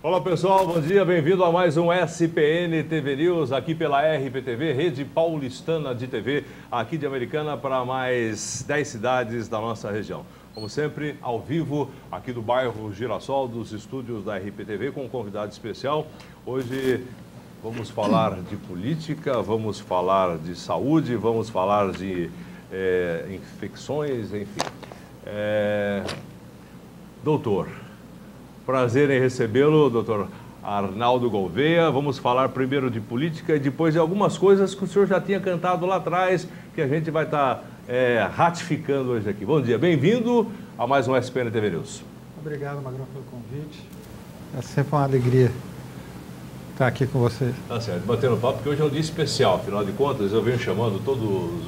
Olá pessoal, bom dia, bem-vindo a mais um SPN TV News, aqui pela RPTV, Rede Paulistana de TV, aqui de Americana para mais 10 cidades da nossa região. Como sempre, ao vivo, aqui do bairro Girassol, dos estúdios da RPTV, com um convidado especial. Hoje vamos falar de política, vamos falar de saúde, vamos falar de infecções, enfim. Doutor, prazer em recebê-lo, doutor Arnaldo Gouveia. Vamos falar primeiro de política e depois de algumas coisas que o senhor já tinha cantado lá atrás, que a gente vai estar ratificando hoje aqui. Bom dia, bem-vindo a mais um SPN TV News. Obrigado, Magrão, pelo convite. É sempre uma alegria estar aqui com vocês. Tá certo, batendo papo, porque hoje é um dia especial, afinal de contas, eu venho chamando todos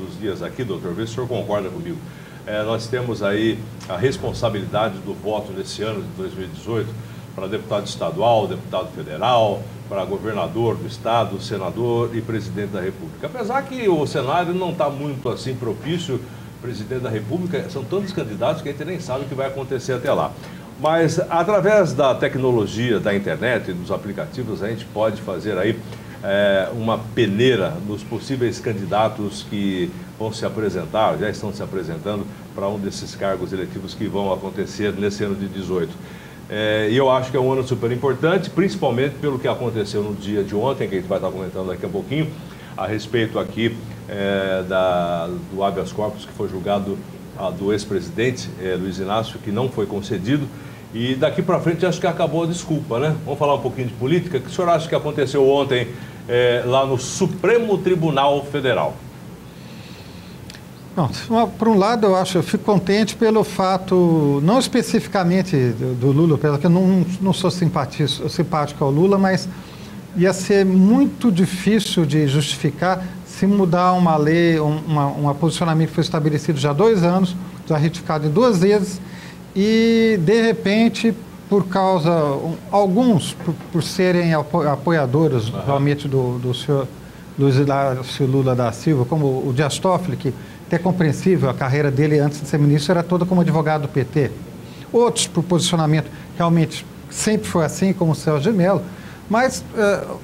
os dias aqui, doutor, vê se o senhor concorda comigo. Nós temos aí a responsabilidade do voto nesse ano de 2018 para deputado estadual, deputado federal, para governador do estado, senador e presidente da República. Apesar que o cenário não está muito assim propício, presidente da República, são tantos candidatos que a gente nem sabe o que vai acontecer até lá. Mas através da tecnologia, da internet e dos aplicativos, a gente pode fazer aí uma peneira nos possíveis candidatos que vão se apresentar, já estão se apresentando para um desses cargos eletivos que vão acontecer nesse ano de 2018. E eu acho que é um ano super importante, principalmente pelo que aconteceu no dia de ontem, que a gente vai estar comentando daqui a pouquinho, a respeito aqui do habeas corpus que foi julgado do ex-presidente Luiz Inácio, que não foi concedido. E daqui para frente acho que acabou a desculpa, né? Vamos falar um pouquinho de política. O que o senhor acha que aconteceu ontem lá no Supremo Tribunal Federal? Não, por um lado, eu fico contente pelo fato, não especificamente do Lula, porque eu não sou simpático ao Lula, mas ia ser muito difícil de justificar se mudar uma lei, um posicionamento que foi estabelecido já há 2 anos, já retificado em 2 vezes, e de repente, por causa, alguns por serem apoiadores realmente do senhor Luiz Inácio Lula da Silva, como o Dias Toffoli, que até compreensível, a carreira dele antes de ser ministro era toda como advogado do PT. Outros por posicionamento realmente sempre foi assim, como o Celso de Mello, mas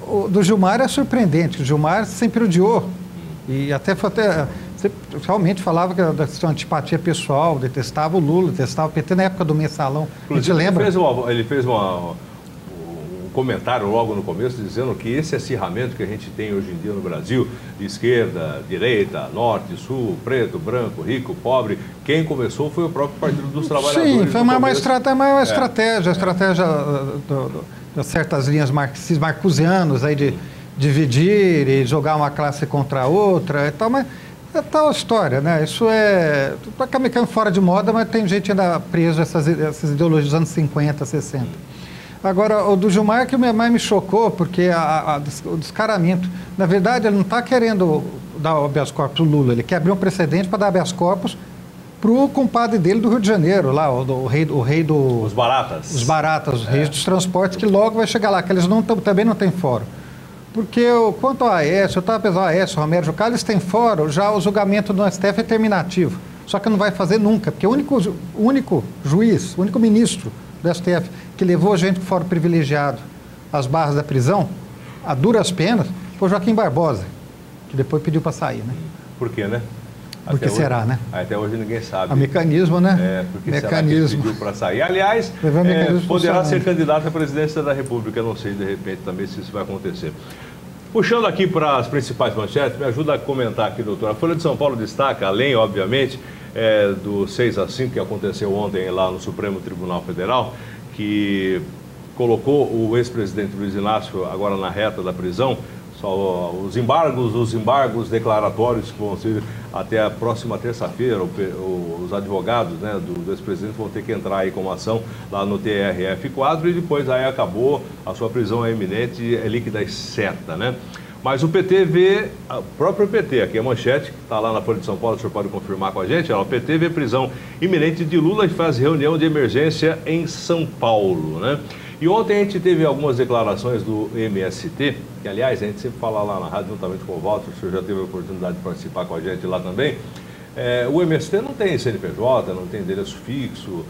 o do Gilmar é surpreendente. O Gilmar sempre odiou e realmente falava da sua antipatia pessoal, detestava o Lula, detestava o PT na época do mensalão. A gente lembra? Ele fez um comentário logo no começo dizendo que esse acirramento que a gente tem hoje em dia no Brasil, de esquerda, direita, norte, sul, preto, branco, rico, pobre, quem começou foi o próprio Partido dos Trabalhadores. Sim, foi uma estratégia de certas linhas marcusianas aí de dividir e jogar uma classe contra a outra e tal, mas é tal história, né? Isso está caminhando fora de moda, mas tem gente ainda presa a essas ideologias dos anos 50, 60. Agora, o do Gilmar que mais me chocou, porque o descaramento, na verdade, ele não está querendo dar o habeas corpus ao Lula, ele quer abrir um precedente para dar habeas corpus para o compadre dele do Rio de Janeiro, lá, o rei do... Os baratas. Os baratas, os reis dos transportes, que logo vai chegar lá, que eles também não têm fórum. Porque quanto ao Aécio, eu estava pensando, Aécio, Romero Jucá, eles têm fórum, já o julgamento do STF é terminativo, só que não vai fazer nunca, porque o único juiz, o único ministro do STF que levou a gente para o fórum privilegiado às barras da prisão, a duras penas, foi Joaquim Barbosa, que depois pediu para sair, né? Por quê, né? Por que será, né? Até hoje ninguém sabe. O mecanismo, né? Porque mecanismo. Será que ele pediu para sair? Aliás, poderá ser candidato à presidência da República, não sei de repente também se isso vai acontecer. Puxando aqui para as principais manchetes, me ajuda a comentar aqui, doutor. A Folha de São Paulo destaca, além, obviamente, do 6-5 que aconteceu ontem lá no Supremo Tribunal Federal, que colocou o ex-presidente Luiz Inácio agora na reta da prisão, só os embargos declaratórios que vão ser até a próxima terça-feira. Os advogados, né, do ex-presidente vão ter que entrar aí com uma ação lá no TRF4 e depois aí acabou, a sua prisão é iminente, é líquida e certa, né? Mas o PT vê, o próprio PT, aqui é a manchete, que está lá na Folha de São Paulo, o senhor pode confirmar com a gente, o PT vê prisão iminente de Lula e faz reunião de emergência em São Paulo, né? E ontem a gente teve algumas declarações do MST, que aliás a gente sempre fala lá na rádio, juntamente com o Walter, o senhor já teve a oportunidade de participar com a gente lá também, O MST não tem CNPJ, não tem endereço fixo,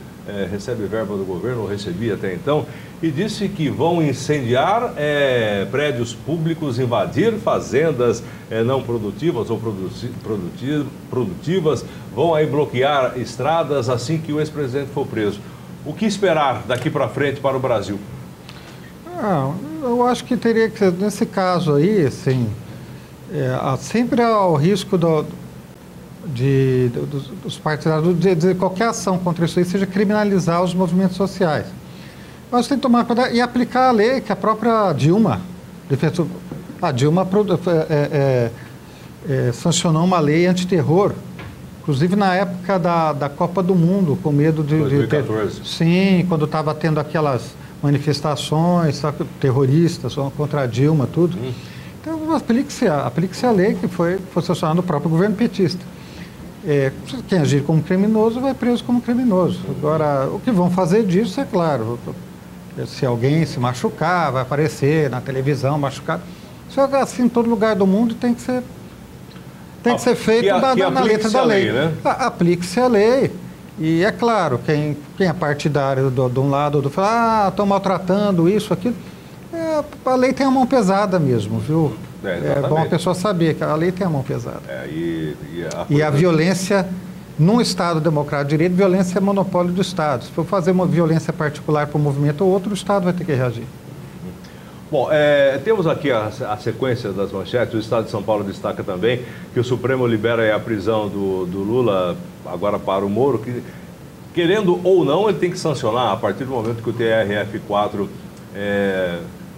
recebe verba do governo, ou recebia até então, e disse que vão incendiar prédios públicos, invadir fazendas não produtivas ou produtivas, vão aí bloquear estradas assim que o ex-presidente for preso. O que esperar daqui para frente para o Brasil? Eu acho que teria que, nesse caso aí, assim, sempre há o risco dos partidários de qualquer ação contra isso aí seja criminalizar os movimentos sociais. Mas tem que tomar cuidado e aplicar a lei que a própria Dilma sancionou uma lei antiterror, inclusive na época da Copa do Mundo, com medo de 2014. Sim, quando estava tendo aquelas manifestações terroristas contra a Dilma, tudo. Então, aplique-se a lei que foi sancionada no próprio governo petista. Quem agir como criminoso vai preso como criminoso. Agora, o que vão fazer disso é claro. Se alguém se machucar, vai aparecer na televisão machucado. Isso é assim em todo lugar do mundo, tem que ser feito na letra da lei. Né? Aplique-se a lei. E é claro, quem é partidário de um lado ou do outro fala, estão maltratando isso, aquilo. A lei tem a mão pesada mesmo, viu? É bom a pessoa saber que a lei tem a mão pesada. E a violência, num Estado democrático de direito, violência é monopólio do Estado. Se for fazer uma violência particular para um movimento ou outro, o Estado vai ter que reagir. Bom, temos aqui a sequência das manchetes. O Estado de São Paulo destaca também que o Supremo libera a prisão do Lula agora para o Moro, que, querendo ou não, ele tem que sancionar a partir do momento que o TRF4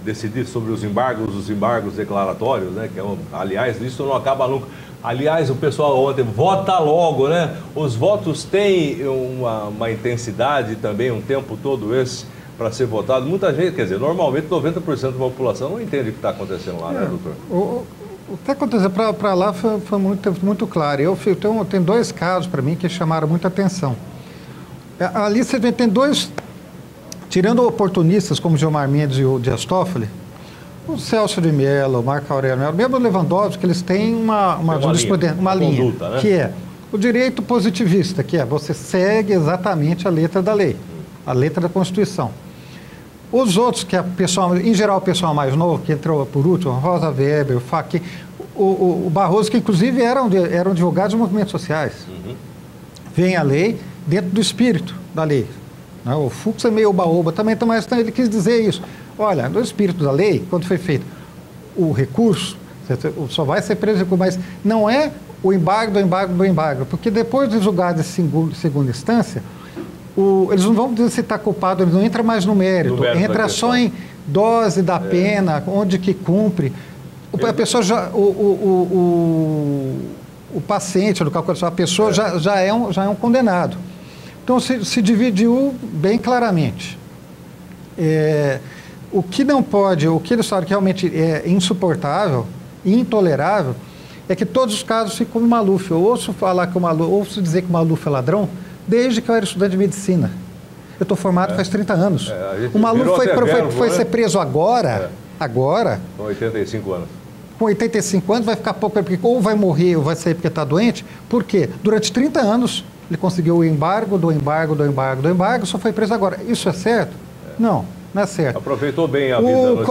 decidir sobre os embargos declaratórios, né? Aliás, isso não acaba nunca. Aliás, o pessoal ontem vota logo, né? Os votos têm uma intensidade também, um tempo todo esse para ser votado. Muita gente, quer dizer, normalmente 90% da população não entende o que está acontecendo lá, né, doutor? O que aconteceu para lá foi muito claro. Tem dois casos para mim que chamaram muita atenção. Ali você vê, tem dois, tirando oportunistas como Gilmar Mendes e o Dias Toffoli, o Celso de Mello, o Marco Aurélio Mello, mesmo o Lewandowski, que eles têm uma linha, conduta, né? Que é o direito positivista, que é você segue exatamente a letra da lei, a letra da Constituição. Os outros, que em geral o pessoal mais novo, que entrou por último, Rosa Weber, o Fachin, o Barroso, que inclusive eram advogados de movimentos sociais. Vem a lei dentro do espírito da lei. O Fux é meio baoba também, mas ele quis dizer isso. Olha, no espírito da lei, quando foi feito o recurso, só vai ser preso, mas não é o embargo do embargo, porque depois de julgado em segunda instância, eles não vão dizer se está culpado, eles não entram mais no mérito, entra só em dose da pena, onde que cumpre. A pessoa o paciente, a pessoa já é um condenado. Então se dividiu bem claramente. O que não pode, o que eles falam que realmente é insuportável, intolerável, é que todos os casos ficam como Maluf. Eu ouço dizer que o Maluf é ladrão desde que eu era estudante de medicina. Eu estou formado faz 30 anos. O Maluf foi ser preso agora. Com 85 anos. Com 85 anos vai ficar pouco, ou vai morrer ou vai sair porque está doente. Por quê? Durante 30 anos ele conseguiu o embargo, só foi preso agora. Isso é certo? Não é certo. Aproveitou bem a vida. O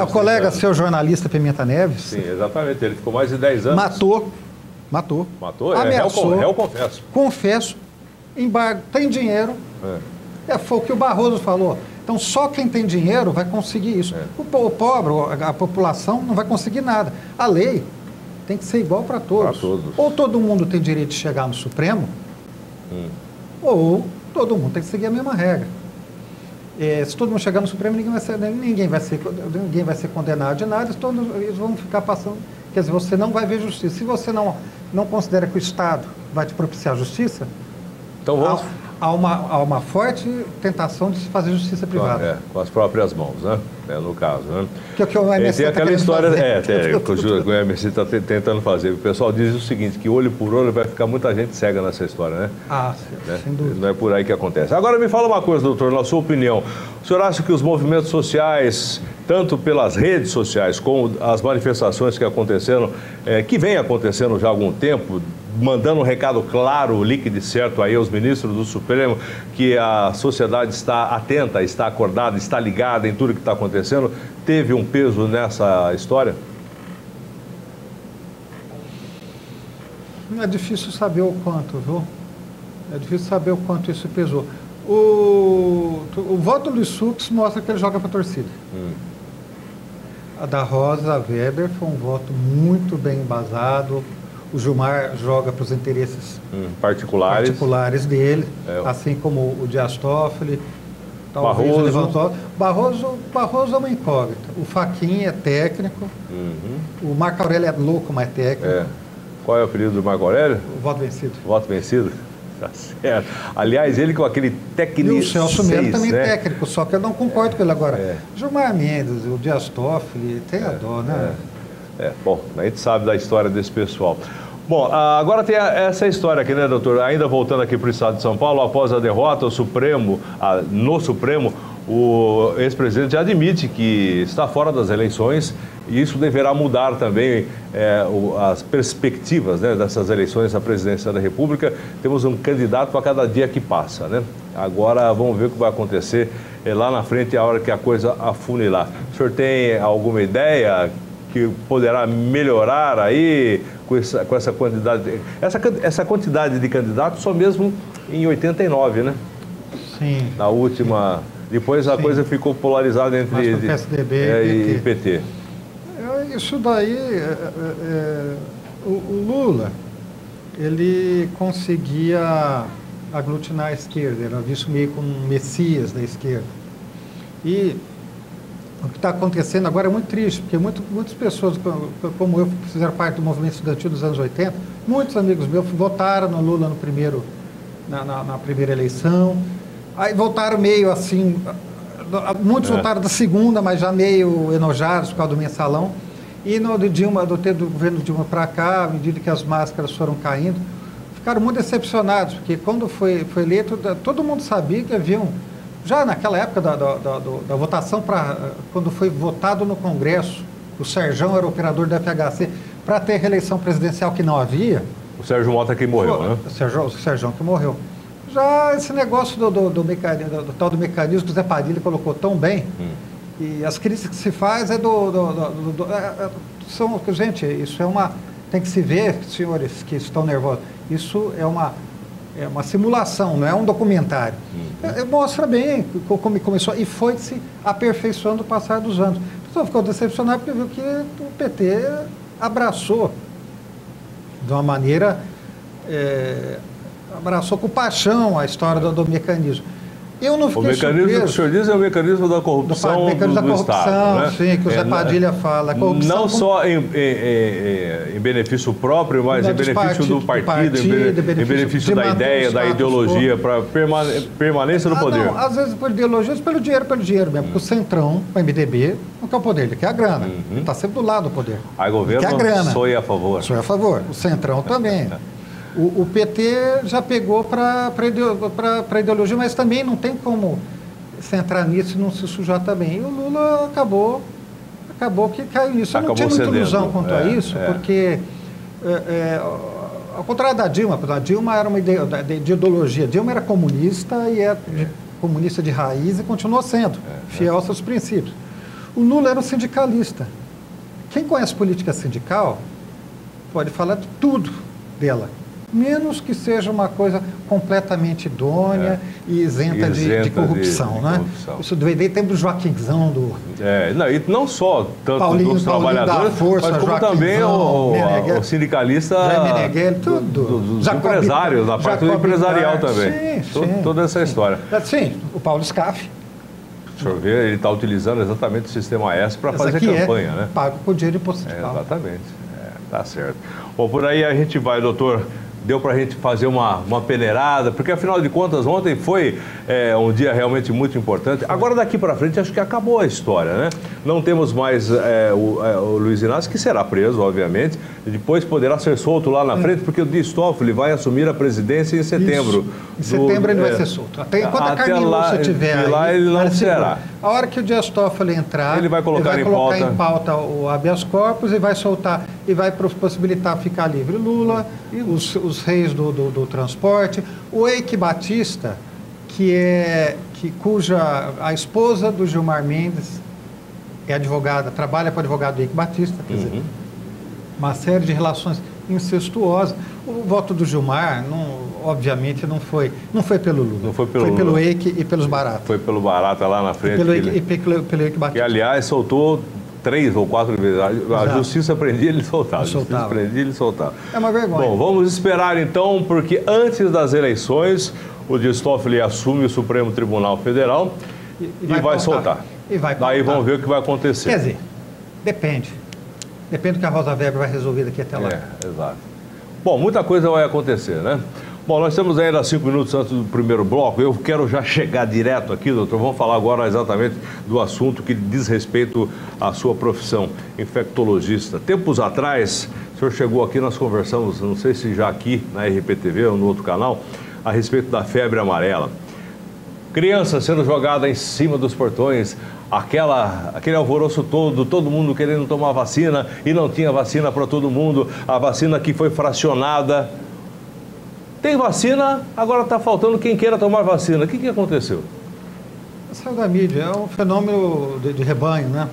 colega seu jornalista Pimenta Neves... Sim, exatamente. Ele ficou mais de 10 anos. Matou. Ameaçou. Réu confesso. Confesso. Embargo. Tem dinheiro. Foi o que o Barroso falou. Então, só quem tem dinheiro vai conseguir isso. O pobre, a população, não vai conseguir nada. A lei tem que ser igual para todos. Ou todo mundo tem direito de chegar no Supremo, ou todo mundo tem que seguir a mesma regra. Se todo mundo chegar no Supremo, ninguém vai ser condenado de nada, eles vão ficar passando. Quer dizer, você não vai ver justiça. Se você não considera que o Estado vai te propiciar justiça, então há uma forte tentação de se fazer justiça privada. Com as próprias mãos, né? No caso, né? Que o MST tem aquela história, que o MST está tentando fazer. O pessoal diz o seguinte, que olho por olho vai ficar muita gente cega nessa história, né? Sem dúvida. Não é por aí que acontece. Agora me fala uma coisa, doutor, na sua opinião. O senhor acha que os movimentos sociais, tanto pelas redes sociais como as manifestações que aconteceram, que vem acontecendo já há algum tempo, mandando um recado claro, líquido e certo aí aos ministros do Supremo, que a sociedade está atenta, está acordada, está ligada em tudo que está acontecendo, teve um peso nessa história? É difícil saber o quanto, viu? É difícil saber o quanto isso pesou. O voto do Luiz Fux mostra que ele joga para a torcida. A da Rosa Weber foi um voto muito bem embasado. O Gilmar joga para os interesses particulares dele, assim como o Dias Toffoli. Barroso é uma incógnita. O Fachin é técnico. O Marco Aurélio é louco, mas é técnico. Qual é o apelido do Marco Aurélio? O voto vencido. Voto vencido? Tá certo. Aliás, ele com aquele técnico. E o Celso Melo também é técnico, só que eu não concordo com ele agora. Gilmar Mendes, o Dias Toffoli, tem a dó, né? Bom, a gente sabe da história desse pessoal. Bom, agora tem essa história aqui, né, doutor? Ainda voltando aqui para o estado de São Paulo, após a derrota no Supremo, o ex-presidente admite que está fora das eleições e isso deverá mudar também as perspectivas, né, dessas eleições à presidência da República. Temos um candidato a cada dia que passa, né? Agora vamos ver o que vai acontecer lá na frente, a hora que a coisa afunilar. O senhor tem alguma ideia que poderá melhorar aí com essa quantidade? Essa quantidade de candidatos só mesmo em 89, né? Sim. Na última... Depois a coisa ficou polarizada entre PSDB e PT. Isso daí, o Lula, ele conseguia aglutinar a esquerda, era visto meio como um messias da esquerda. E o que está acontecendo agora é muito triste, porque muitas pessoas, como eu, que fizeram parte do movimento estudantil dos anos 80, muitos amigos meus votaram no Lula na primeira eleição. Aí voltaram meio assim, muitos voltaram da segunda, mas já meio enojados por causa do mensalão. E do governo Dilma para cá, à medida que as máscaras foram caindo, ficaram muito decepcionados, porque quando foi eleito, todo mundo sabia que haviam, já naquela época da votação, quando foi votado no Congresso, o Serjão era o operador da FHC, para ter reeleição presidencial que não havia. O Sérgio Mota que morreu, né? O Serjão que morreu. Já esse negócio do tal do mecanismo que o Zé Padilha colocou tão bem, e as críticas que se faz gente, isso tem que se ver, senhores que estão nervosos, isso é uma simulação, não é um documentário. Mostra bem como começou e foi se aperfeiçoando no passar dos anos. A pessoa ficou decepcionada porque viu que o PT abraçou de uma maneira... abraçou com paixão a história do mecanismo. Eu não fiquei surpreso. O mecanismo que o senhor diz é o mecanismo da corrupção do Estado, né? Sim, que o Zé Padilha fala. Não só em benefício próprio, mas em benefício do partido, em benefício da ideia, da ideologia, para permanência no poder. Não, às vezes por ideologia, pelo dinheiro mesmo, porque o Centrão, o MDB, não quer o poder, ele quer a grana. Ele está sempre do lado do poder. Aí o governo sonha a favor. Sonha a favor. O Centrão também. O PT já pegou para a ideologia, mas também não tem como se entrar nisso e não se sujar também. E o Lula acabou que caiu nisso. Eu não tinha muita ilusão quanto a isso, porque, ao contrário da Dilma era uma de ideologia. Dilma era comunista e é comunista de raiz e continuou sendo, fiel aos seus princípios. O Lula era um sindicalista. Quem conhece política sindical pode falar de tudo dela, menos que seja uma coisa completamente idônea e isenta de corrupção, né? Corrupção. Isso veio tempo do Joaquinzão, e não só tanto Paulinho, dos trabalhadores, mas como também o sindicalista dos empresários, da parte do empresarial também. Toda essa história. Sim, o Paulo Scaff. O senhor vê, ele está utilizando exatamente o sistema S para fazer campanha, né? Pago por dinheiro imposto. Exatamente. Tá certo. Bom, por aí a gente vai, doutor. Deu para a gente fazer uma peneirada, porque afinal de contas ontem foi um dia realmente muito importante. Agora daqui para frente acho que acabou a história, né? Não temos mais o Luiz Inácio, que será preso, obviamente, e depois poderá ser solto lá na frente, porque o Dias Toffoli vai assumir a presidência em setembro. Isso. Em setembro ele vai ser solto. Enquanto a Carmen Lúcia estiver aí, lá ele não será. A hora que o Dias Toffoli entrar, ele vai colocar em pauta o habeas corpus e vai soltar, e vai possibilitar ficar livre Lula, os reis do transporte, o Eike Batista, cuja a esposa do Gilmar Mendes é advogada, trabalha para o advogado Eike Batista, quer dizer, uma série de relações incestuosas. O voto do Gilmar, obviamente, não foi pelo Lula. Não foi pelo Lula. Pelo Eike e pelos Barata. Foi pelo Barata lá na frente. Pelo Eike Batista. Que, aliás, soltou 3 ou 4 vezes. A justiça prendia, ele soltava. Ele soltava. É uma vergonha. Bom, vamos esperar então, porque antes das eleições, o Dias Toffoli assume o Supremo Tribunal Federal e vai soltar. Daí vamos ver o que vai acontecer. Quer dizer, depende. Depende do que a Rosa Weber vai resolver daqui até lá. Exato. Bom, muita coisa vai acontecer, né? Bom, nós temos ainda 5 minutos antes do primeiro bloco. Eu quero já chegar direto aqui, doutor. Vamos falar agora exatamente do assunto que diz respeito à sua profissão, infectologista. Tempos atrás, o senhor chegou aqui, nós conversamos, não sei se já aqui na RPTV ou no outro canal, a respeito da febre amarela. Criança sendo jogada em cima dos portões, aquele alvoroço todo mundo querendo tomar vacina e não tinha vacina para todo mundo, a vacina que foi fracionada. Tem vacina, agora está faltando quem queira tomar vacina. O que aconteceu? Saiu da mídia, é um fenômeno de rebanho, né?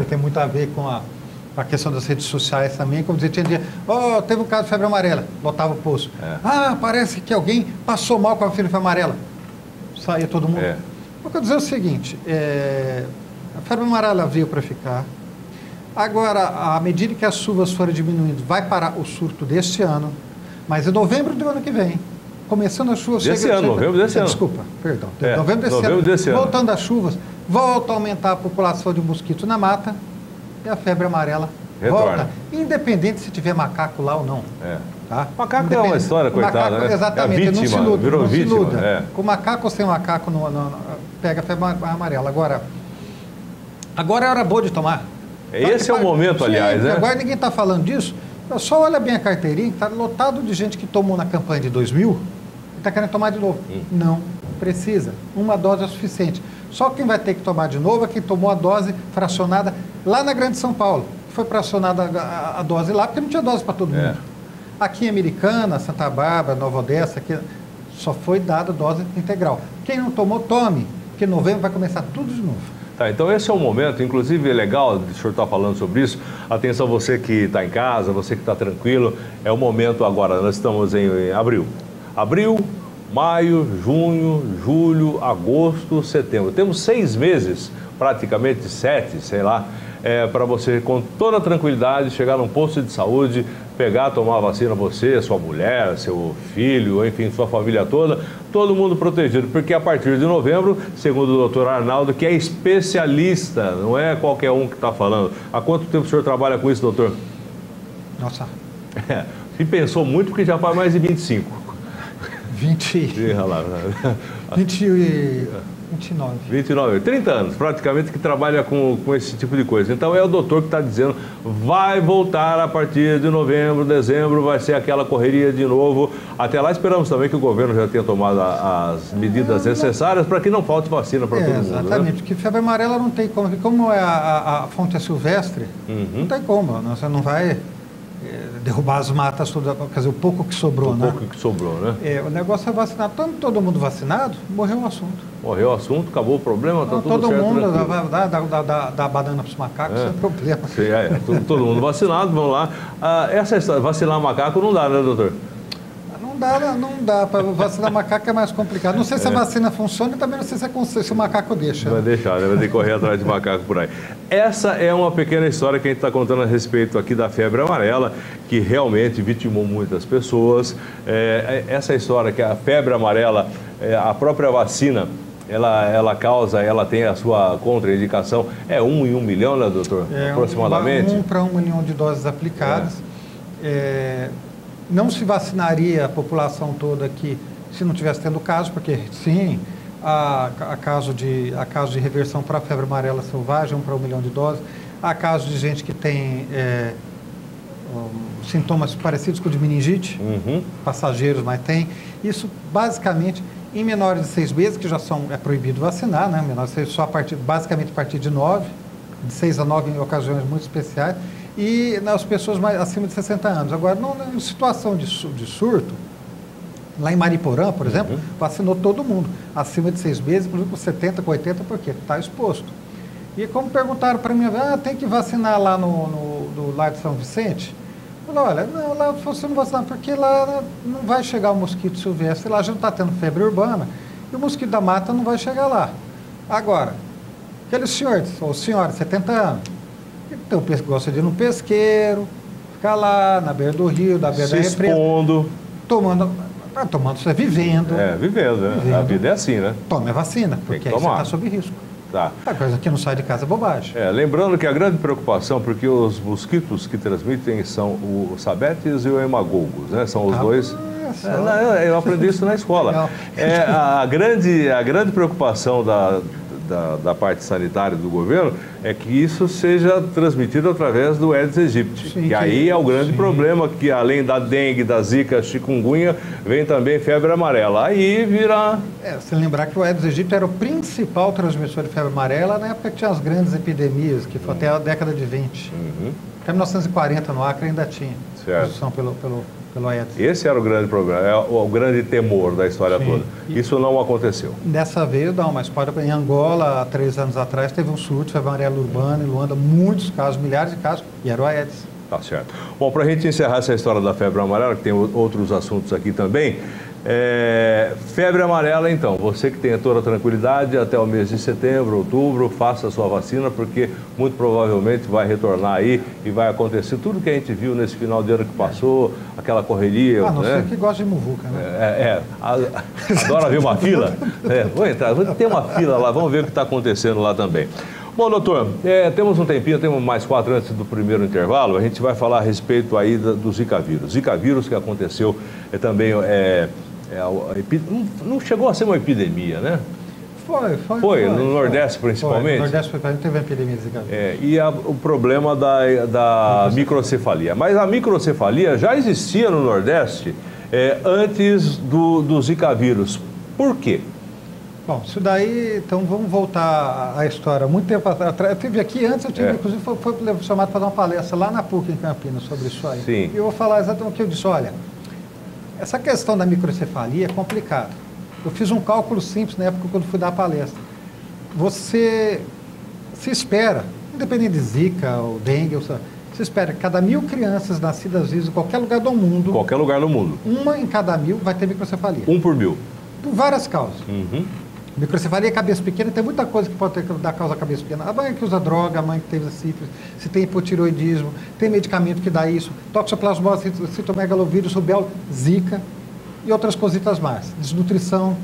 Tem muito a ver com a questão das redes sociais também, como dizia, tinha dia, teve um caso de febre amarela, botava o poço. Parece que alguém passou mal com a febre amarela. Saía todo mundo. Eu quero dizer o seguinte, a febre amarela veio para ficar. Agora, à medida que as chuvas forem diminuindo, vai parar o surto deste ano, mas em novembro do ano que vem, começando as chuvas... Novembro desse ano. Desculpa, perdão. Novembro desse ano. Voltando às chuvas, volta a aumentar a população de mosquitos na mata e a febre amarela volta. Independente se tiver macaco lá ou não. Tá? Macaco é uma história, coitada, né? Exatamente, é vítima, não se iluda, virou vítima. Com macaco ou sem macaco, pega a febre amarela. Agora é hora boa de tomar. Esse é o momento, aliás, né? Agora ninguém está falando disso. Só olha bem a carteirinha, está lotado de gente que tomou na campanha de 2000 e está querendo tomar de novo. Não precisa. Uma dose é suficiente. Só quem vai ter que tomar de novo é quem tomou a dose fracionada lá na Grande São Paulo. Foi fracionada a dose lá porque não tinha dose para todo mundo. Aqui em Americana, Santa Bárbara, Nova Odessa, aqui, só foi dada dose integral. Quem não tomou, tome, porque em novembro vai começar tudo de novo. Tá, então esse é o momento, inclusive é legal o senhor estar falando sobre isso. Atenção você que está em casa, você que está tranquilo, é o momento agora, nós estamos em abril. Abril, maio, junho, julho, agosto, setembro. Temos 6 meses, praticamente 7, sei lá, para você com toda tranquilidade chegar num posto de saúde, pegar, tomar a vacina, você, sua mulher, seu filho, enfim, sua família toda, todo mundo protegido, porque a partir de novembro, segundo o doutor Arnaldo, que é especialista, não é qualquer um que está falando. Há quanto tempo o senhor trabalha com isso, doutor? Nossa. Se pensou muito, porque já faz mais de 25. 29, 30 anos, praticamente, que trabalha com esse tipo de coisa. Então é o doutor que está dizendo, vai voltar a partir de novembro, dezembro, vai ser aquela correria de novo. Até lá esperamos também que o governo já tenha tomado as medidas necessárias para que não falte vacina para todo mundo. Exatamente, porque febre amarela não tem como, como a fonte é silvestre, não tem como, você não vai derrubar as matas, quer dizer, o pouco que sobrou, né? O pouco que sobrou, né? O negócio é vacinar. Todo mundo vacinado, morreu o assunto. Morreu o assunto, acabou o problema, está tudo todo certo. Todo mundo dá banana para os macacos, sem problema. Todo mundo vacinado, vamos lá. Essa história, vacinar macaco não dá, né, doutor? Não dá. Para vacinar macaco é mais complicado. Não sei se a vacina funciona e também não sei se o macaco deixa. Vai deixar, vai ter que correr atrás de macaco por aí. Essa é uma pequena história que a gente está contando a respeito aqui da febre amarela, que realmente vitimou muitas pessoas. Essa história que a febre amarela, a própria vacina, ela tem a sua contraindicação. É 1 em 1 milhão, né, doutor? Aproximadamente? 1 para 1 milhão de doses aplicadas. Não se vacinaria a população toda aqui se não tivesse tendo caso, porque sim, há caso de reversão para a febre amarela selvagem, 1 para 1 milhão de doses. Há casos de gente que tem sintomas parecidos com o de meningite, passageiros, mas tem. Isso basicamente Em menores de 6 meses, que já é proibido vacinar, né? Menores de 6, só basicamente a partir de 9, de 6 a 9 em ocasiões muito especiais, e nas pessoas acima de 60 anos. Agora, em situação de surto, lá em Mariporã, por exemplo, vacinou todo mundo, acima de 6 meses, inclusive com 70, com 80, porque está exposto. E como perguntaram para mim, tem que vacinar lá no Lar de São Vicente? Eu falei, olha, não, lá você não vacinar, porque lá não vai chegar o mosquito silvestre, lá já não está tendo febre urbana, e o mosquito da mata não vai chegar lá. Agora, aqueles senhores, ou senhoras, 70 anos, então gosta de ir no pesqueiro, ficar lá na beira do rio, da beira da represa, tomando, vivendo. Vivendo, né? Vivendo. A vida é assim, né? Tome a vacina, porque aí você está sob risco. Tá. A coisa que não sai de casa é bobagem. Lembrando que a grande preocupação, porque os mosquitos que transmitem são o Sabetes e o Hemagogos, né? São os dois. Eu aprendi isso na escola. A grande preocupação da parte sanitária do governo é que isso seja transmitido através do Aedes aegypti. Sim, aí é o grande problema, que além da dengue, da zika, chikungunya, vem também febre amarela. Aí vira... Se lembrar que o Aedes aegypti era o principal transmissor de febre amarela na época que tinha as grandes epidemias, que foi até a década de 20. Até 1940 no Acre ainda tinha transmissão pelo Aedes. Esse era o grande problema, o grande temor da história toda. Isso não aconteceu. Dessa vez, não, mas em Angola, há 3 anos atrás, teve um surto de febre amarela urbana, em Luanda, muitos casos, milhares de casos, e era o Aedes. Tá certo. Bom, para a gente encerrar essa história da febre amarela, que tem outros assuntos aqui também, febre amarela, então, você que tem toda a tranquilidade, até o mês de setembro, outubro, faça a sua vacina, porque muito provavelmente vai retornar aí e vai acontecer tudo que a gente viu nesse final de ano que passou, aquela correria. Não sei que gosta de muvuca, né? Adora ver uma fila. Vou entrar, tem uma fila lá, vamos ver o que está acontecendo lá também. Bom, doutor, temos um tempinho, temos mais 4 antes do primeiro intervalo, a gente vai falar a respeito aí do Zika vírus. Zika vírus que aconteceu também... não chegou a ser uma epidemia, né? Foi no Nordeste principalmente? No Nordeste principalmente teve a epidemia de Zika vírus. E o problema da microcefalia. Mas a microcefalia já existia no Nordeste antes do Zika vírus. Por quê? Bom, isso daí, então vamos voltar à história. Muito tempo atrás, eu estive aqui antes, inclusive foi chamado para dar uma palestra lá na PUC em Campinas sobre isso aí. Sim. E eu vou falar exatamente o que eu disse, olha, essa questão da microcefalia é complicada. Eu fiz um cálculo simples na época quando fui dar a palestra. Você se espera, independente de Zika ou dengue, você espera que cada 1.000 crianças nascidas vivas em qualquer lugar do mundo... Qualquer lugar do mundo. Uma em cada 1.000 vai ter microcefalia. 1 por 1.000. Por várias causas. Microcefalia, cabeça pequena, tem muita coisa que pode dar causa à cabeça pequena. A mãe que usa droga, a mãe que teve sífilis, se tem hipotireoidismo, tem medicamento que dá isso, toxoplasmose, citomegalovírus, rubéola, zika e outras cositas mais, desnutrição.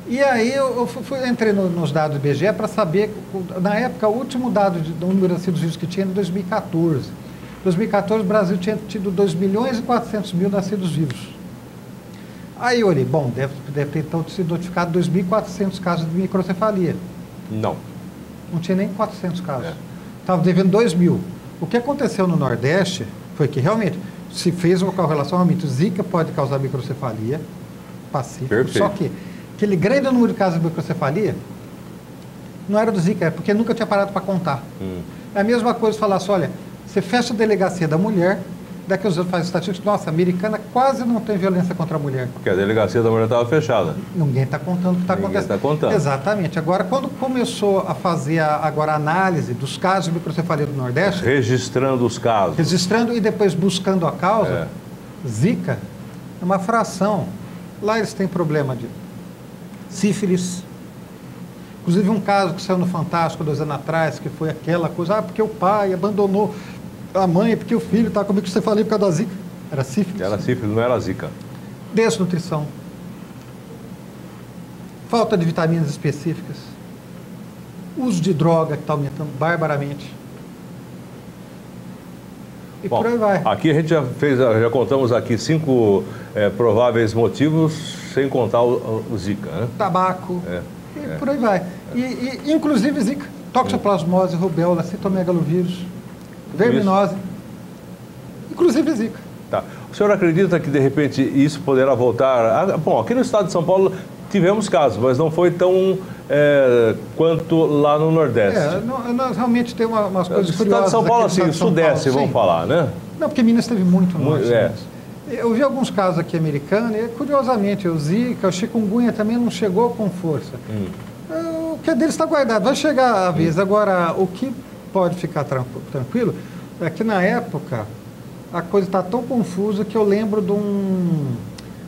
E aí eu entrei nos dados do IBGE para saber, na época, o último dado do número de nascidos vivos que tinha era em 2014. Em 2014, o Brasil tinha tido 2.400.000 nascidos vivos. Aí eu olhei, bom, deve ter então sido notificado 2.400 casos de microcefalia. Não tinha nem 400 casos. Estava devendo 2.000. O que aconteceu no Nordeste foi que realmente se fez uma correlação, realmente, Zika pode causar microcefalia pacífica. Perfeito. Só que aquele grande número de casos de microcefalia não era do Zika, é porque nunca tinha parado para contar. É a mesma coisa falar assim, olha, você fecha a delegacia da mulher, daqui os outros fazem estatística, nossa, a americana quase não tem violência contra a mulher. Porque a delegacia da mulher estava fechada. Ninguém está contando o que está acontecendo. Ninguém está contando. Exatamente. Agora, quando começou a fazer a análise dos casos de microcefalia do Nordeste... Registrando os casos. Registrando e depois buscando a causa, Zika é uma fração. Lá eles têm problema de sífilis. Inclusive um caso que saiu no Fantástico 2 anos atrás, que foi aquela coisa, porque o pai abandonou a mãe, porque o filho está comigo, que você falou por causa da Zika. Era sífilis. Era sífilis, não era Zika. Desnutrição. Falta de vitaminas específicas. Uso de droga que está aumentando barbaramente. E bom, por aí vai. Aqui a gente já contamos aqui 5 prováveis motivos, sem contar o Zika, né? Tabaco. E por aí vai. E inclusive Zika. Toxoplasmose, rubéola, citomegalovírus, verminose, inclusive Zika. Tá. O senhor acredita que, de repente, isso poderá voltar? Bom, aqui no estado de São Paulo tivemos casos, mas não foi tão quanto lá no Nordeste. Nós realmente temos umas coisas curiosas. O estado de São Paulo, assim, o Sudeste, vamos falar, né? Não, porque Minas teve muito norte. Eu vi alguns casos aqui americanos, e curiosamente, o Zika, o chikungunya também não chegou com força. O que é deles está guardado, vai chegar a vez. Agora, o que pode ficar tranquilo é que na época a coisa está tão confusa que eu lembro de um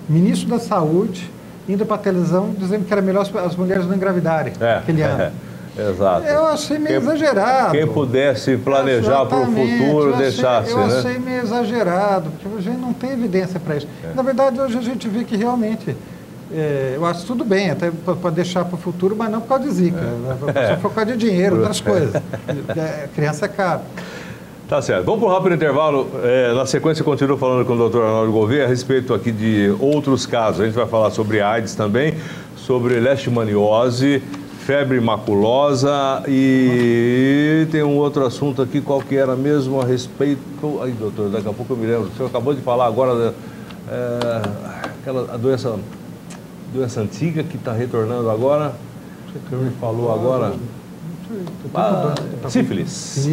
ministro da Saúde indo para a televisão dizendo que era melhor as mulheres não engravidarem aquele ano. Exato. Eu achei meio exagerado. Quem pudesse planejar para o futuro, deixasse, né? Eu achei meio exagerado, porque a gente não tem evidência para isso. Na verdade, hoje a gente vê que realmente, eu acho tudo bem, até para deixar para o futuro, mas não por causa de Zika. Só por causa de dinheiro, outras coisas. Criança é caro. Tá certo. Vamos para um rápido intervalo. Na sequência, eu continuo falando com o doutor Arnaldo Gouveia a respeito aqui de outros casos. A gente vai falar sobre AIDS também, sobre leishmaniose, febre maculosa e tem um outro assunto aqui, qual que era mesmo a respeito... Aí, doutor, daqui a pouco eu me lembro. O senhor acabou de falar agora aquela doença antiga que está retornando agora. O senhor me falou agora... sífilis.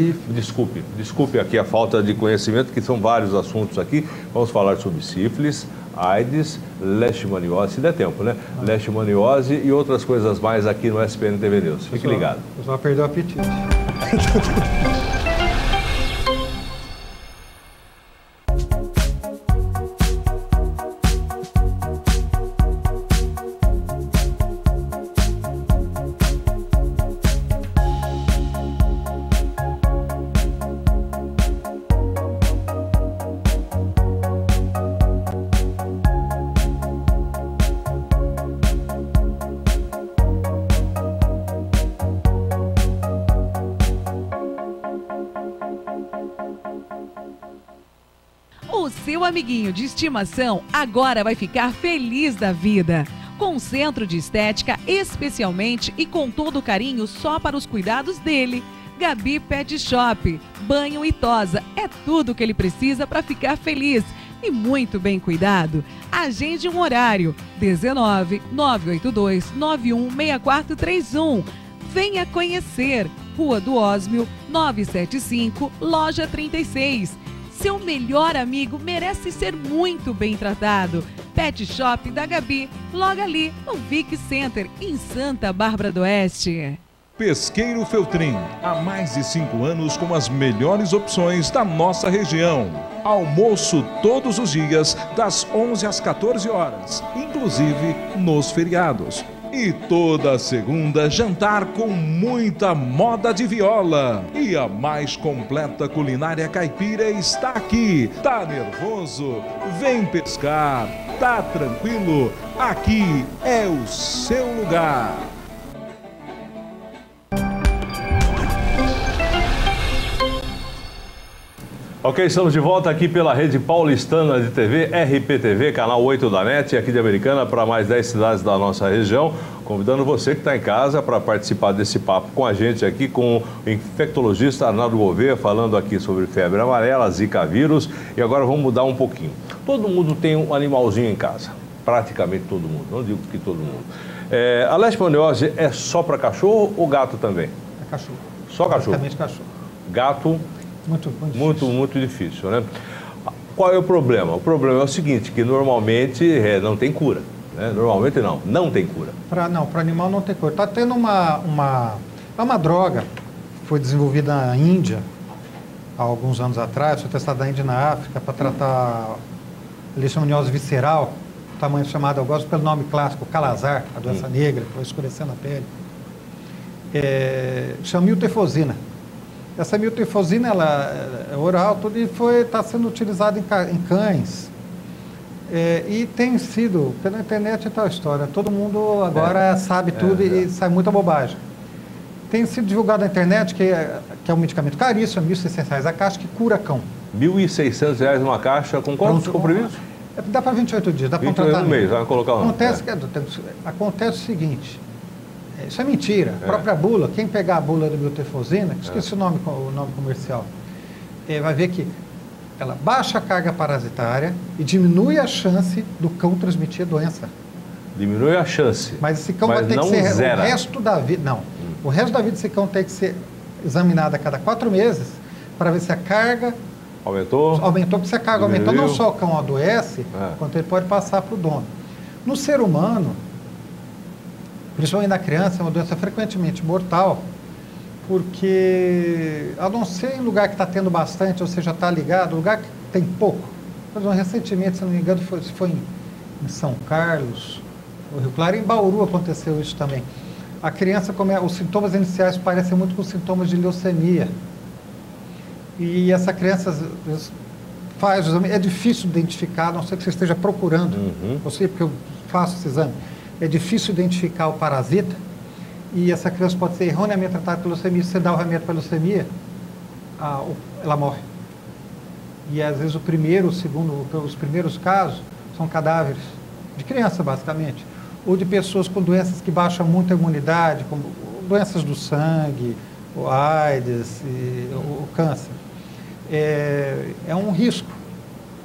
Desculpe aqui a falta de conhecimento, que são vários assuntos aqui. Vamos falar sobre sífilis, AIDS, leishmaniose, se der tempo, né? Leishmaniose e outras coisas mais aqui no SPN TV News. Fique ligado. Eu só perdi o apetite. O seu amiguinho de estimação agora vai ficar feliz da vida. Com um centro de estética especialmente e com todo o carinho só para os cuidados dele. Gabi Pet Shop, banho e tosa, é tudo que ele precisa para ficar feliz e muito bem cuidado. Agende um horário, 19-982-916431. Venha conhecer, Rua do Ósmio, 975, Loja 36. Seu melhor amigo merece ser muito bem tratado. Pet Shop da Gabi, logo ali no Vic Center, em Santa Bárbara do Oeste. Pesqueiro Feltrin, há mais de 5 anos com as melhores opções da nossa região. Almoço todos os dias, das 11 às 14 horas, inclusive nos feriados. E toda segunda, jantar com muita moda de viola. E a mais completa culinária caipira está aqui. Tá nervoso? Vem pescar. Tá tranquilo? Aqui é o seu lugar. Ok, estamos de volta aqui pela Rede Paulistana de TV, RPTV, canal 8 da NET, aqui de Americana, para mais 10 cidades da nossa região. Convidando você que está em casa para participar desse papo com a gente aqui, com o infectologista Arnaldo Gouveia, falando aqui sobre febre amarela, Zika vírus. E agora vamos mudar um pouquinho. Todo mundo tem um animalzinho em casa, praticamente todo mundo, não digo que todo mundo. A leishmaniose é só para cachorro ou gato também? É cachorro. Só cachorro? Praticamente cachorro. Gato... Muito difícil, né? Qual é o problema? O problema é o seguinte, que normalmente não tem cura, né? Normalmente não tem cura. Para animal não tem cura. Está tendo uma droga, foi desenvolvida na Índia, há alguns anos atrás, foi testada na Índia e na África, para tratar leishmaniose visceral, tamanho chamado, eu gosto pelo nome clássico, calazar, a doença negra, que vai escurecendo a pele. Chama miltefosina. Essa miltefosina, ela é oral, tudo, e está sendo utilizada em cães. E tem sido, pela internet é tal história, todo mundo agora sabe tudo e sai muita bobagem. Tem sido divulgado na internet que é um medicamento caríssimo, R$1.600 a caixa, que cura cão. R$1.600 uma caixa, com quantos comprimidos? Dá para 28 dias, dá para um tratamento. Um mês, vai colocar um. Acontece o seguinte... Isso é mentira. A própria bula, quem pegar a bula da miltefosina, esqueci o nome comercial, vai ver que ela baixa a carga parasitária e diminui a chance do cão transmitir a doença. Diminui a chance. Mas esse cão vai ter que ser zera. o resto da vida. Não. O resto da vida desse cão tem que ser examinado a cada 4 meses para ver se a carga aumentou, porque se a carga aumentou, não só o cão adoece, quanto ele pode passar para o dono. No ser humano, principalmente na criança, é uma doença frequentemente mortal, porque, a não ser em lugar que está tendo bastante, ou seja, está ligado, lugar que tem pouco. Por exemplo, recentemente, se não me engano, foi em São Carlos, no Rio Claro, em Bauru aconteceu isso também. A criança, os sintomas iniciais parecem muito com sintomas de leucemia. E essa criança às vezes, faz o exame, é difícil identificar, a não sei que você esteja procurando, eu sei porque eu faço esse exame, é difícil identificar o parasita, e essa criança pode ser erroneamente tratada por leucemia. Se você dá o remédio para leucemia, ela morre. E às vezes o primeiro, o segundo, os primeiros casos são cadáveres de criança, basicamente, ou de pessoas com doenças que baixam muito a imunidade, como doenças do sangue, o AIDS, o câncer. É um risco.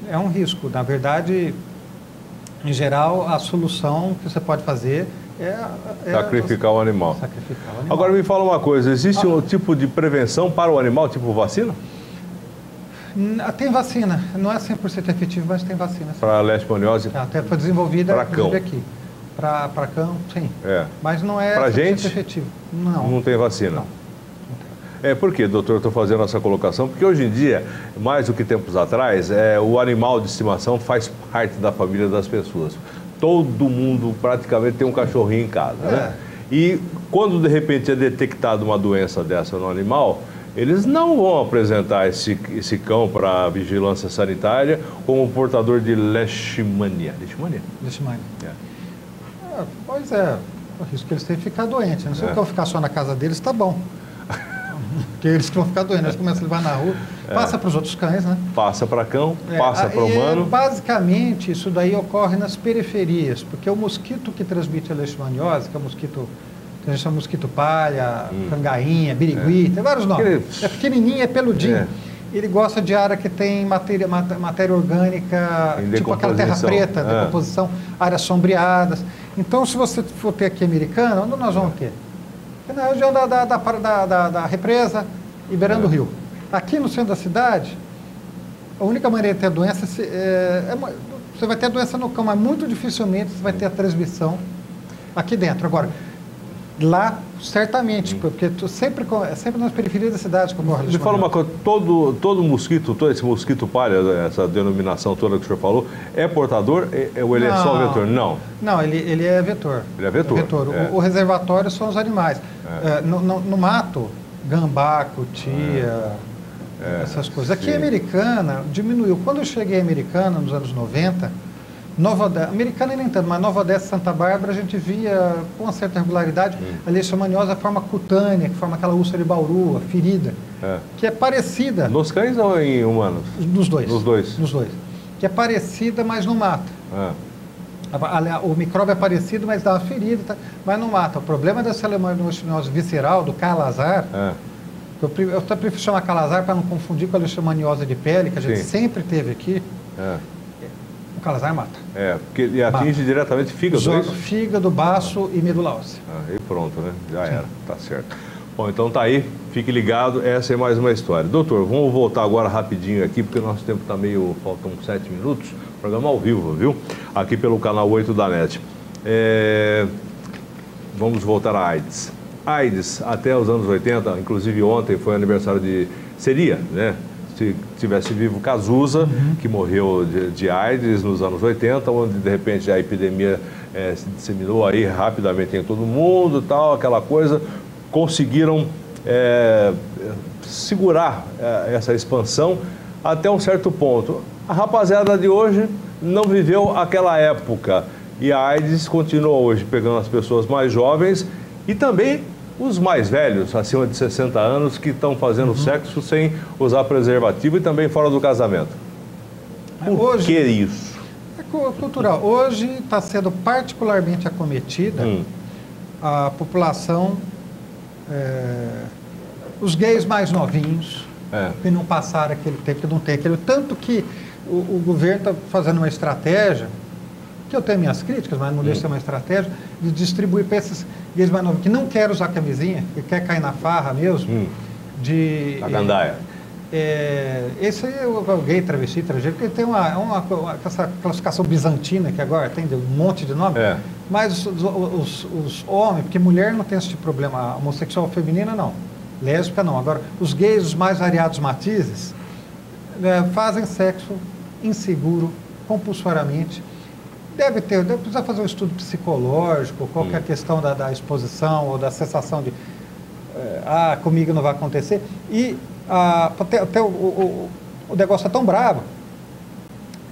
É um risco. Na verdade, em geral, a solução que você pode fazer é sacrificar o animal. Agora me fala uma coisa, existe um tipo de prevenção para o animal, tipo vacina? Tem vacina, não é 100% efetivo, mas tem vacina. Para a leishmaniose? Até foi desenvolvida para cão aqui. Para cão, sim. Mas não é para gente efetivo. Não. Não tem vacina? Não. Por que, doutor, eu estou fazendo essa colocação? Porque hoje em dia, mais do que tempos atrás, o animal de estimação faz parte da família das pessoas. Todo mundo praticamente tem um cachorrinho em casa, né? E quando de repente é detectada uma doença dessa no animal, eles não vão apresentar esse cão para a vigilância sanitária como portador de leishmania. Leishmania? Leishmania. Pois é, o risco que eles têm de ficar doentes. Não sei o cão ficar só na casa deles, está bom. Porque eles que vão ficar doentes, eles começam a levar na rua, passa para os outros cães, né? Passa para cão, passa para o humano. Basicamente, isso daí ocorre nas periferias, porque o mosquito que transmite a leishmaniose, que é o mosquito, que a gente chama mosquito palha, cangainha, birigui, tem vários nomes. É pequenininho, é peludinho. Ele gosta de área que tem matéria orgânica, tipo aquela terra preta, decomposição, áreas sombreadas. Então, se você for ter aqui Americana, onde nós vamos ter? Na região da represa, liberando o rio. Aqui no centro da cidade, a única maneira de ter a doença, você vai ter a doença no cão, mas muito dificilmente você vai ter a transmissão aqui dentro. Agora, lá, certamente, porque sempre nas periferias da cidade. Me fala uma coisa, todo mosquito, todo esse mosquito palha, essa denominação toda que o senhor falou, é portador ou ele é só vetor? Não. Não, ele é vetor. Ele é vetor. O reservatório são os animais. No mato, gambá, cutia, essas coisas. Aqui, Americana diminuiu. Quando eu cheguei em Americana, nos anos 90, Americana nem tanto, mas Nova Odessa e Santa Bárbara, a gente via com uma certa regularidade a leishmaniose, a forma cutânea, que forma aquela úlcera de Bauru, a ferida, que é parecida. Nos cães ou em humanos? Nos dois. Nos dois. Nos dois. Que é parecida, mas não mata. O micróbio é parecido, mas dá uma ferida, mas não mata. O problema dessa leishmaniose visceral, do calazar, eu até prefiro chamar calazar para não confundir com a leishmaniose de pele, que a gente sempre teve aqui. O calazar mata. Porque ele atinge diretamente fígado, fígado, baço e medula óssea. E pronto, né? Já era, tá certo. Bom, então tá aí, fique ligado, essa é mais uma história. Doutor, vamos voltar agora rapidinho aqui, porque o nosso tempo tá faltam 7 minutos, programa ao vivo, viu? Aqui pelo canal 8 da NET. Vamos voltar à AIDS. AIDS, até os anos 80, inclusive ontem foi aniversário seria, né? Se tivesse vivo Cazuza, que morreu de AIDS nos anos 80, onde de repente a epidemia se disseminou aí rapidamente em todo mundo, tal, aquela coisa, conseguiram segurar essa expansão até um certo ponto. A rapaziada de hoje não viveu aquela época e a AIDS continua hoje pegando as pessoas mais jovens e também os mais velhos, acima de 60 anos, que estão fazendo sexo sem usar preservativo e também fora do casamento. Por que isso? É cultural. Hoje está sendo particularmente acometida a população, os gays mais novinhos, e não passar aquele tempo que não tem aquele. Tanto que o governo está fazendo uma estratégia, que eu tenho minhas críticas, mas não deixa de ser uma estratégia, de distribuir para esses gays mais novos que não querem usar camisinha, que quer cair na farra mesmo, A gandaia. Esse aí é o gay, travesti, transgênero, porque tem essa classificação bizantina que agora tem um monte de nome, mas os homens, porque mulher não tem esse tipo de problema, homossexual feminina não, lésbica não. Agora, os gays, os mais variados matizes, fazem sexo inseguro, compulsoriamente. Deve precisar fazer um estudo psicológico, qual que é a questão da exposição ou da sensação de comigo não vai acontecer. E até o negócio é tão bravo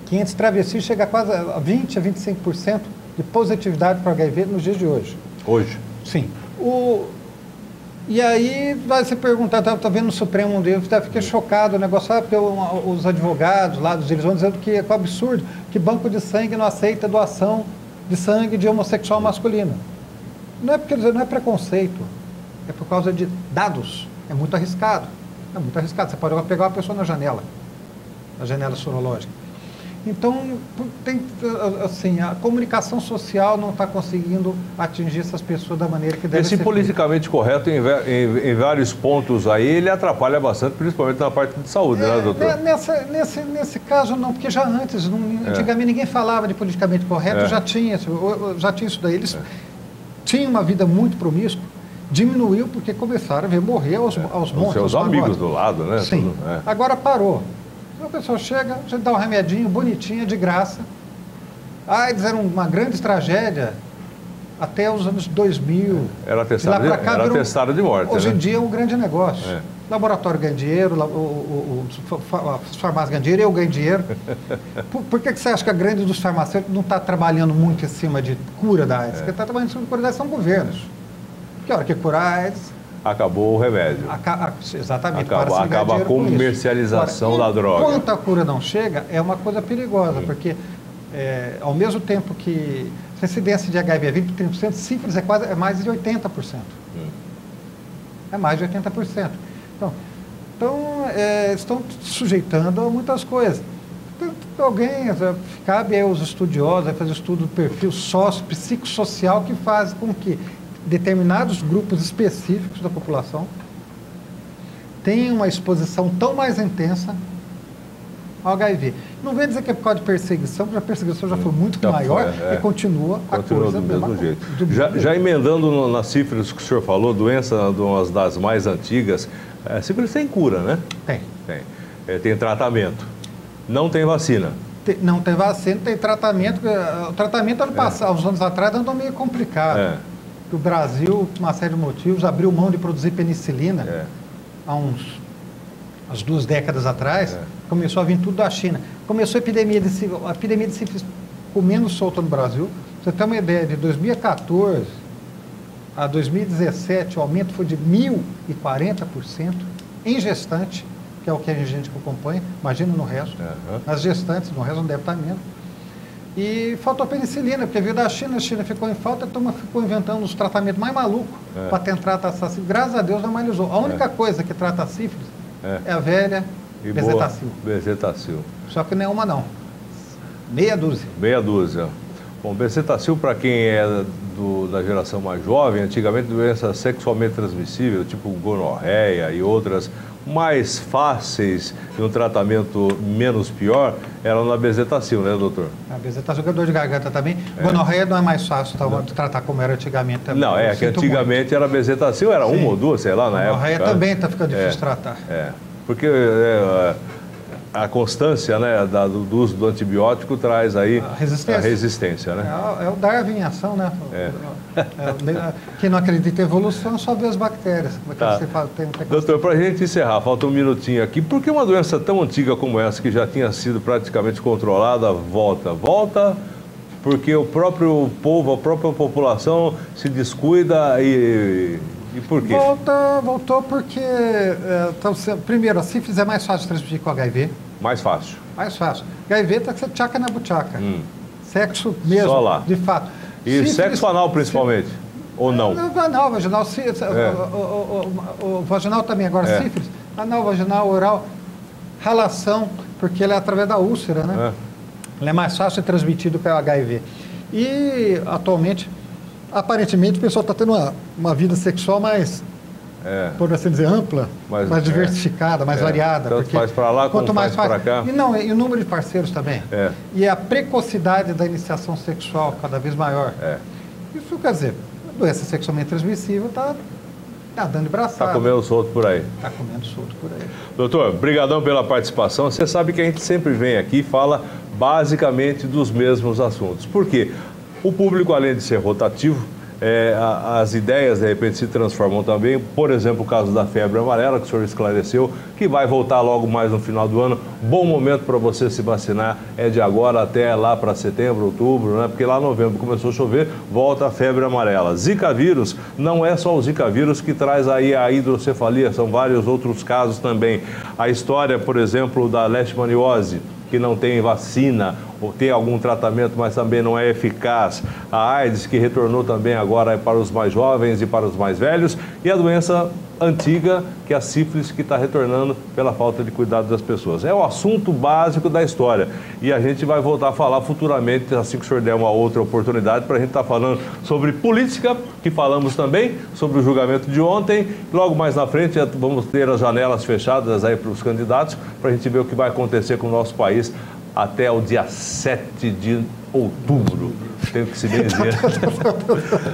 que entre travestis chega a quase a 20% a 25% de positividade para HIV nos dias de hoje. Hoje? Sim. E aí vai se perguntar, está vendo no Supremo um deles, fiquei chocado o negócio, porque os advogados lá eles vão dizendo que é um absurdo, que banco de sangue não aceita doação de sangue de homossexual masculino. Não é preconceito, é por causa de dados. É muito arriscado. Você pode pegar uma pessoa na janela sorológica. Então, a comunicação social não está conseguindo atingir essas pessoas da maneira que deve ser. Esse politicamente correto, em vários pontos aí, ele atrapalha bastante, principalmente na parte de saúde, né, doutor? Nesse caso, não, porque já antes, antigamente ninguém falava de politicamente correto, já tinha isso daí. Eles tinham uma vida muito promíscua, diminuiu porque começaram a ver morrer aos montes. Os seus amigos do lado, né? Sim. Agora parou. A pessoa chega, a gente dá um remedinho bonitinho, de graça. AIDS era uma grande tragédia até os anos 2000. Era atestado de morte. Hoje em dia é um grande negócio. Laboratório ganha dinheiro, as farmácias ganham dinheiro, eu ganho dinheiro. Por que você acha que a grande dos farmacêuticos não está trabalhando muito em cima de cura da AIDS? Quem está trabalhando em cima de cura da AIDS são governos. Que hora que curar a AIDS... Acabou o remédio. Exatamente. Acaba a comercialização da droga. Enquanto a cura não chega, é uma coisa perigosa, porque ao mesmo tempo que a incidência de HIV é 20%, sífilis é mais de 80%. É mais de 80%. Então estão sujeitando a muitas coisas. Cabe aos estudiosos fazer estudo do perfil psicossocial que faz com que determinados grupos específicos da população tenham uma exposição tão mais intensa ao HIV. Não vem dizer que é por causa de perseguição, porque a perseguição já foi muito maior e continua a coisa do mesmo jeito. Já emendando na sífilis que o senhor falou, doença uma das mais antigas, a sífilis tem cura, né? Tem. Tem tratamento. Não tem vacina. Não tem vacina, tem tratamento. O tratamento uns anos atrás andou meio complicado. O Brasil, por uma série de motivos, abriu mão de produzir penicilina há umas 2 décadas atrás. Começou a vir tudo da China. Começou a epidemia de sífilis comendo solta no Brasil. Pra você ter uma ideia, de 2014 a 2017, o aumento foi de 1.040% em gestante, que é o que a gente acompanha. Imagina no resto. Nas gestantes, no resto não deve estar menos. E faltou penicilina, porque veio da China, a China ficou em falta, a turma ficou inventando os tratamentos mais malucos para tentar tratar a sífilis. Graças a Deus normalizou. A única coisa que trata a sífilis é a velha bezetacil. Só que nenhuma não. Meia dúzia. Bom, bezetacil, para quem é da geração mais jovem, antigamente doença sexualmente transmissível, tipo gonorreia e outras mais fáceis e um tratamento menos pior, eram na bezetacil, né, doutor? A bezetacil é dor de garganta também. Gonorreia não é mais fácil de tratar como era antigamente também. Não, que antigamente era bezetacil, era uma ou duas, sei lá, na época. Gonorreia também está ficando difícil de tratar. Porque a constância, né, do uso do antibiótico traz aí a resistência, né? É o Darwin em ação, né? Quem não acredita em evolução só vê as bactérias. Doutor, para a gente encerrar, falta um minutinho aqui. Por que uma doença tão antiga como essa, que já tinha sido praticamente controlada, volta? Volta porque o próprio povo, a própria população se descuida e por quê? Voltou porque, primeiro, a sífilis é mais fácil de transmitir que o HIV. Mais fácil. HIV tá que você tchaca na buchaca. Sexo mesmo, só lá. De fato. E sífilis, sexo anal principalmente? Ou não? Anal, vaginal. O vaginal também. Agora, sífilis, Anal, vaginal, oral, ralação, porque ele é através da úlcera, né? Ele é mais fácil de transmitido pelo HIV. E, atualmente, aparentemente, o pessoal está tendo uma vida sexual mais, por assim dizer, ampla, mais diversificada, mais variada. Tanto faz para lá quanto mais para cá. E o número de parceiros também. E a precocidade da iniciação sexual cada vez maior. Isso quer dizer, a doença sexualmente transmissível está dando de braçada. Está comendo solto por aí. Está comendo solto por aí. Doutor, brigadão pela participação. Você sabe que a gente sempre vem aqui e fala basicamente dos mesmos assuntos. Por quê? O público, além de ser rotativo, as ideias, de repente, se transformam também. Por exemplo, o caso da febre amarela, que o senhor esclareceu, que vai voltar logo mais no final do ano. Bom momento para você se vacinar é de agora até lá para setembro, outubro, né? Porque lá em novembro começou a chover, volta a febre amarela. Zika vírus, não é só o Zika vírus que traz aí a hidrocefalia, são vários outros casos também. A história, por exemplo, da leishmaniose, que não tem vacina, ou tem algum tratamento, mas também não é eficaz. A AIDS, que retornou também agora para os mais jovens e para os mais velhos. E a doença antiga, que é a sífilis, que está retornando pela falta de cuidado das pessoas. É o assunto básico da história. E a gente vai voltar a falar futuramente, assim que o senhor der uma outra oportunidade, para a gente estar falando sobre política, que falamos também, sobre o julgamento de ontem. Logo mais na frente, vamos ter as janelas fechadas aí para os candidatos, para a gente ver o que vai acontecer com o nosso país até o dia 7 de outubro. Tenho que se dizer.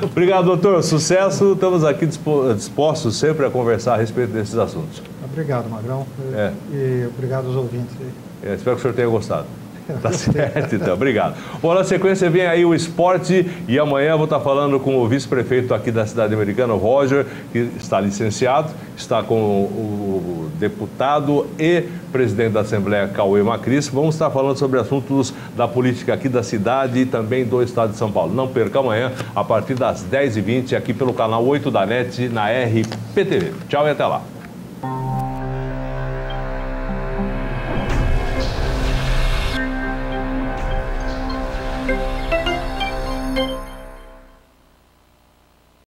Obrigado, doutor. Sucesso. Estamos aqui dispostos sempre a conversar a respeito desses assuntos. Obrigado, Magrão. E obrigado aos ouvintes. Espero que o senhor tenha gostado. Tá certo, então. Obrigado. Bom, na sequência vem aí o esporte e amanhã eu vou estar falando com o vice-prefeito aqui da cidade americana, o Roger, que está licenciado, está com o deputado e presidente da Assembleia, Cauê Macris. Vamos estar falando sobre assuntos da política aqui da cidade e também do estado de São Paulo. Não perca amanhã, a partir das 10h20, aqui pelo canal 8 da NET, na RPTV. Tchau e até lá.